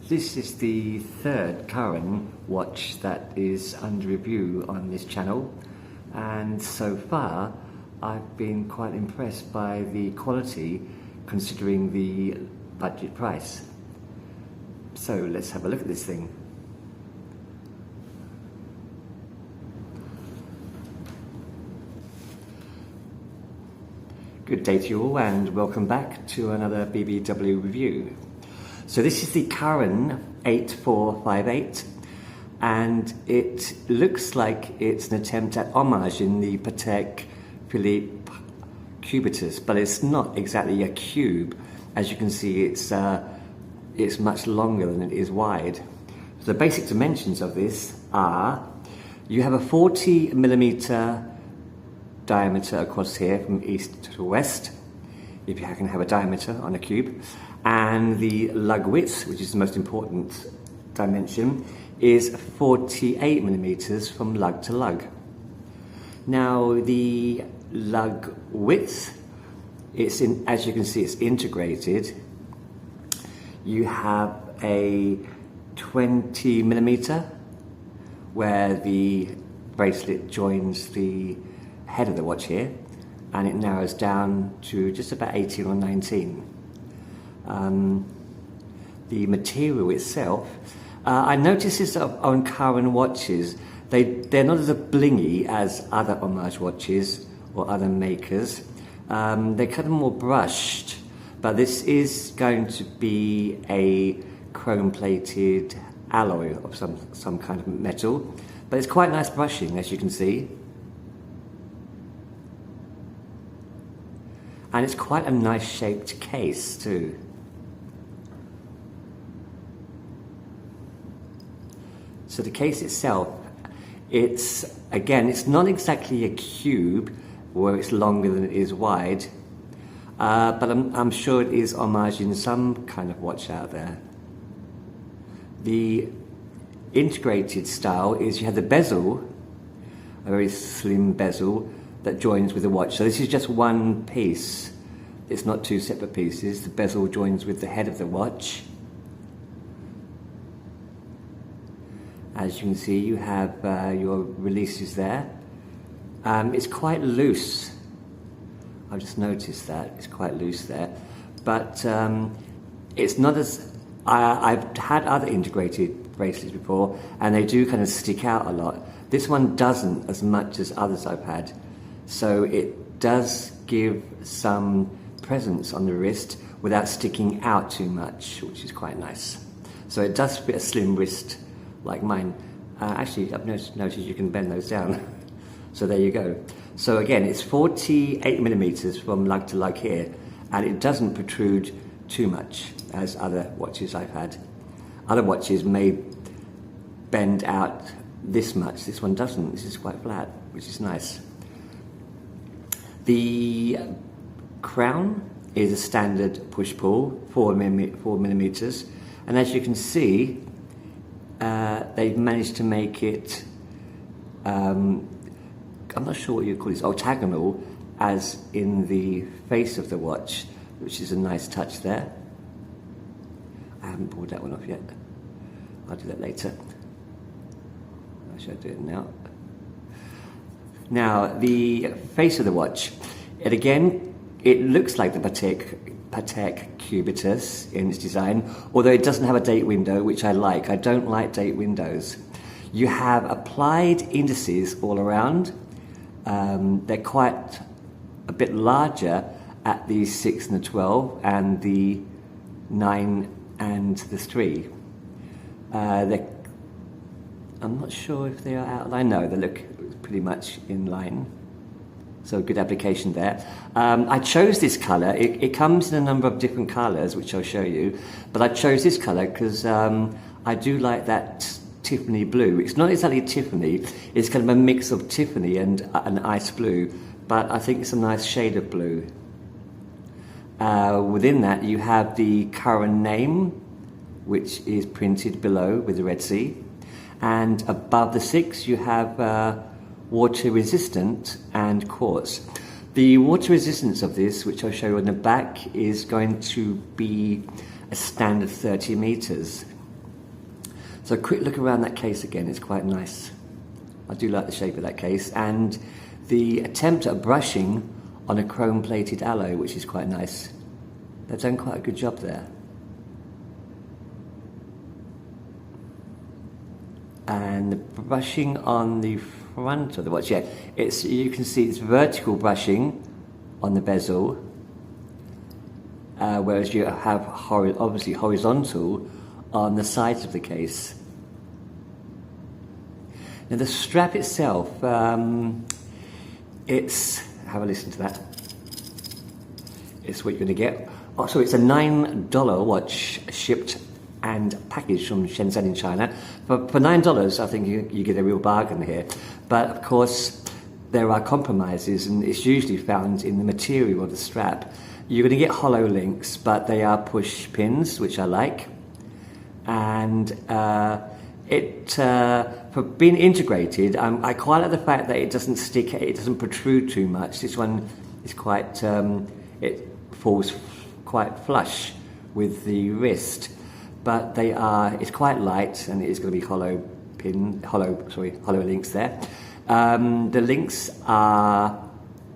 This is the third Curren watch that is under review on this channel, and so far I've been quite impressed by the quality considering the budget price. So let's have a look at this thing. Good day to you all, and welcome back to another BBW review. So this is the Curren 8458, and it looks like it's an attempt at homage in the Patek Philippe cubitus, but it's not exactly a cube. As you can see, it's much longer than it is wide. So the basic dimensions of this are, you have a 40mm diameter across here from east to west, if you can have a diameter on a cube, and the lug width, which is the most important dimension, is 48mm from lug to lug. Now the lug width, as you can see, it's integrated. You have a 20mm where the bracelet joins the head of the watch here, and it narrows down to just about 18 or 19. The material itself, I noticed this on Curren watches. They're not as blingy as other homage watches or other makers. They're kind of more brushed, but this is going to be a chrome-plated alloy of some kind of metal. But it's quite nice brushing, as you can see. And it's quite a nice shaped case too. So the case itself, it's not exactly a cube where it's longer than it is wide, but I'm sure it is homaging some kind of watch out there. The integrated style is you have the bezel, a very slim bezel that joins with the watch. So this is just one piece. It's not two separate pieces. The bezel joins with the head of the watch. As you can see, you have your releases there. It's quite loose. I've just noticed that it's quite loose there, but it's not as I've had other integrated bracelets before, and they do kind of stick out a lot. This one doesn't as much as others I've had, so it does give some presence on the wrist without sticking out too much, which is quite nice. So it does fit a slim wrist like mine. Actually, I've noticed you can bend those down. So there you go. So again, it's 48mm from lug to lug here, and it doesn't protrude too much as other watches I've had. Other watches may bend out this much. This one doesn't. This is quite flat, which is nice. The crown is a standard push-pull, 4mm, and as you can see, they've managed to make it, I'm not sure what you call this, octagonal, as in the face of the watch, which is a nice touch there. I haven't pulled that one off yet. I'll do that later. I should do it now. Now, the face of the watch, it looks like the Patek cubitus in its design, although it doesn't have a date window, which I like. I don't like date windows. You have applied indices all around. They're quite a bit larger at the 6 and the 12 and the 9 and the 3. I'm not sure if they are outlined. No, they look pretty much in line. So good application there. I chose this colour. It comes in a number of different colours, which I'll show you. But I chose this colour because I do like that Tiffany blue. It's not exactly Tiffany. It's kind of a mix of Tiffany and an ice blue. But I think it's a nice shade of blue. Within that, you have the Curren name, which is printed below with the Red Sea. And above the 6, you have water resistant and quartz. The water resistance of this, which I'll show you on the back, is going to be a standard 30 meters. So a quick look around that case again, it's quite nice. I do like the shape of that case, and the attempt at brushing on a chrome plated alloy, which is quite nice. They've done quite a good job there. And the brushing on the front of the watch, yeah, you can see it's vertical brushing on the bezel, whereas you have obviously horizontal on the sides of the case. Now the strap itself, it's, have a listen to that. It's what you're going to get. Oh, so it's a $9 watch shipped and packaged from Shenzhen in China. For $9, I think you get a real bargain here. But of course, there are compromises, and it's usually found in the material of the strap. You're going to get hollow links, but they are push pins, which I like. And for being integrated, I quite like the fact that it doesn't stick, it doesn't protrude too much. This one is quite, it falls quite flush with the wrist, but it's quite light, and it is going to be hollow links there. The links are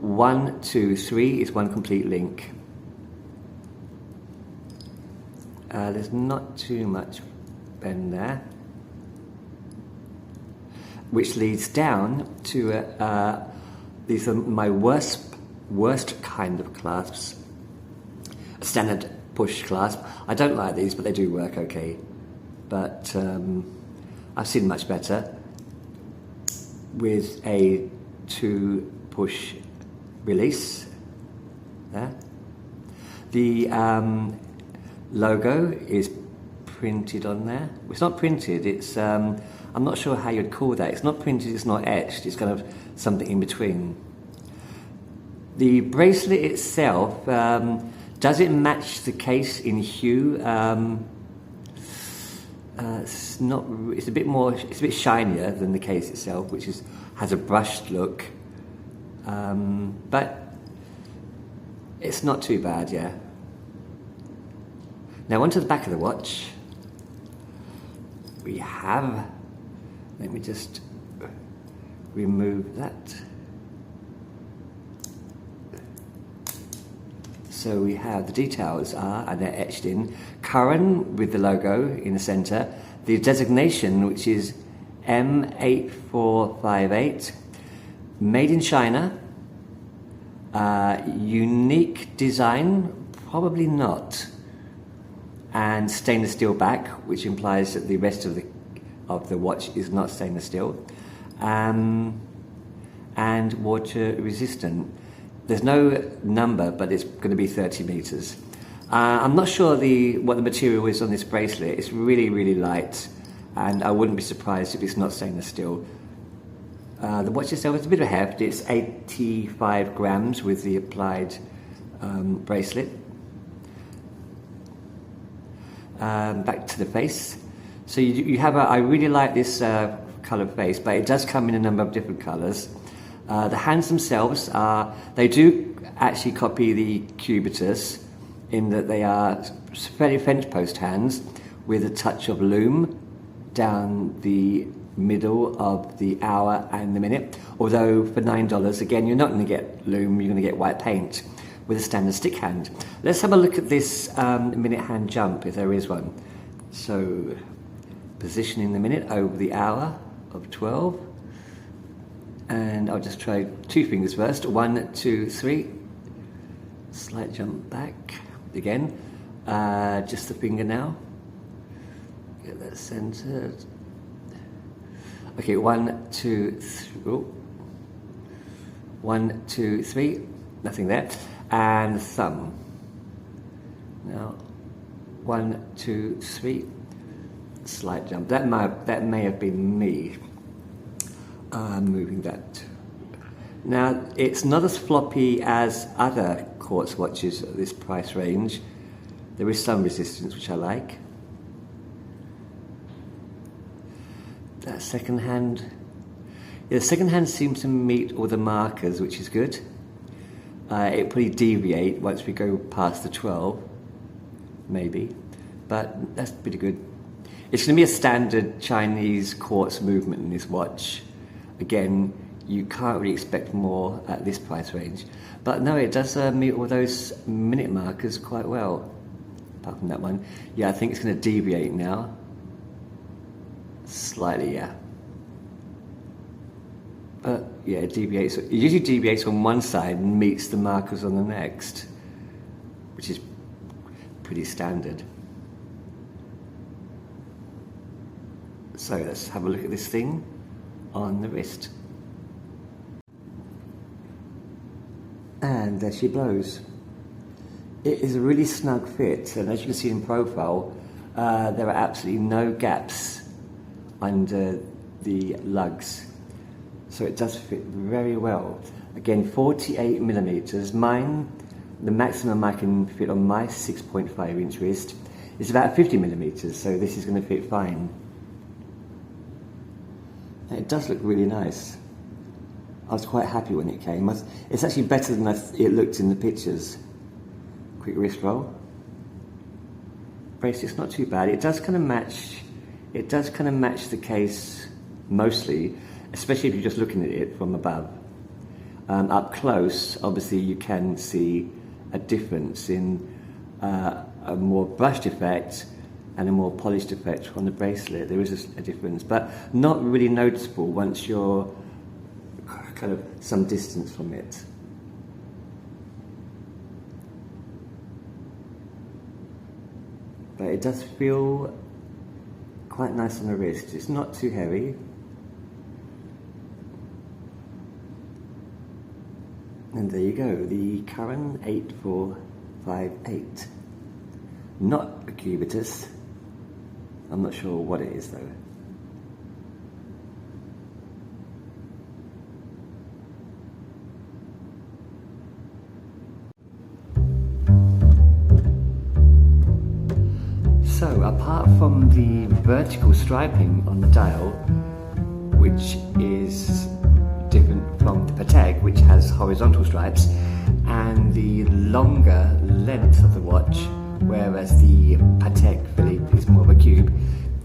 1, 2, 3 is one complete link. There's not too much bend there, which leads down to these are my worst kind of clasps. A standard push clasp. I don't like these, but they do work okay. But I've seen much better with a 2 push release there. The logo is printed on there. It's not printed, it's I'm not sure how you'd call that. It's not printed, it's not etched, it's kind of something in between. The bracelet itself, does it match the case in hue? It's not. It's a bit more. It's a bit shinier than the case itself, which has a brushed look. But it's not too bad, yeah. Now onto the back of the watch. We have. Let me just remove that. So we have the details and they're etched in. Curren with the logo in the center. The designation, which is M8458. Made in China. Unique design, probably not. And stainless steel back, which implies that the rest of the watch is not stainless steel. And water resistant. There's no number, but it's going to be 30 meters. I'm not sure what the material is on this bracelet. It's really, really light, and I wouldn't be surprised if it's not stainless steel. The watch itself is a bit of a heft. It's 85 grams with the applied bracelet. Back to the face. So you have I really like this colour face, but it does come in a number of different colours. The hands themselves they do actually copy the cubitus in that they are fairly French post hands with a touch of loom down the middle of the hour and the minute. Although for $9, again, you're not going to get loom, you're going to get white paint with a standard stick hand. Let's have a look at this minute hand jump, if there is one. So, positioning the minute over the hour of 12. And I'll just try 2 fingers first. 1, 2, 3. Slight jump back. Again. Just the finger now. Get that centered. Okay, 1, 2, 3. 1, 2, 3. Nothing there. And the thumb. Now, 1, 2, 3. Slight jump. That may have been me. Moving that. Now, it's not as floppy as other Quartz watches at this price range. There is some resistance, which I like. That second hand. Yeah, the second hand seems to meet all the markers, which is good. It'll probably deviate once we go past the 12, maybe. But that's pretty good. It's going to be a standard Chinese quartz movement in this watch. Again, you can't really expect more at this price range. But no, it does meet all those minute markers quite well. Apart from that one. Yeah, I think it's going to deviate now. Slightly, yeah. But yeah, it deviates. It usually deviates on one side and meets the markers on the next, which is pretty standard. So let's have a look at this thing on the wrist. And there she blows. It is a really snug fit, and as you can see in profile, there are absolutely no gaps under the lugs. So it does fit very well. Again, 48 millimeters. Mine, the maximum I can fit on my 6.5 inch wrist is about 50 millimeters, so this is going to fit fine. And it does look really nice. I was quite happy when it came. It's actually better than it looked in the pictures. Quick wrist roll. Bracelet's not too bad. It does kind of match. It does kind of match the case mostly, especially if you're just looking at it from above. Up close, obviously, you can see a difference in a more brushed effect and a more polished effect on the bracelet. There is a difference, but not really noticeable once you're kind of some distance from it. But it does feel quite nice on the wrist. It's not too heavy. And there you go, the Curren 8458. Not a cubitus. I'm not sure what it is though. So apart from the vertical striping on the dial, which is different from the Patek, which has horizontal stripes, and the longer length of the watch, whereas the Patek Philippe is more of a cube,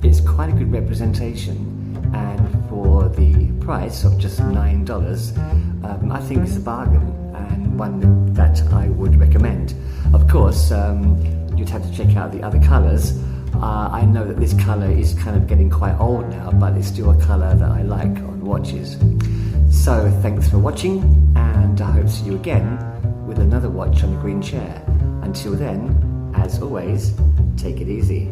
it's quite a good representation. And for the price of just $9, I think it's a bargain, and one that I would recommend. Of course, you'd have to check out the other colours. I know that this colour is kind of getting quite old now, but it's still a colour that I like on watches. So thanks for watching, and I hope to see you again with another watch on the green chair. Until then, as always, take it easy.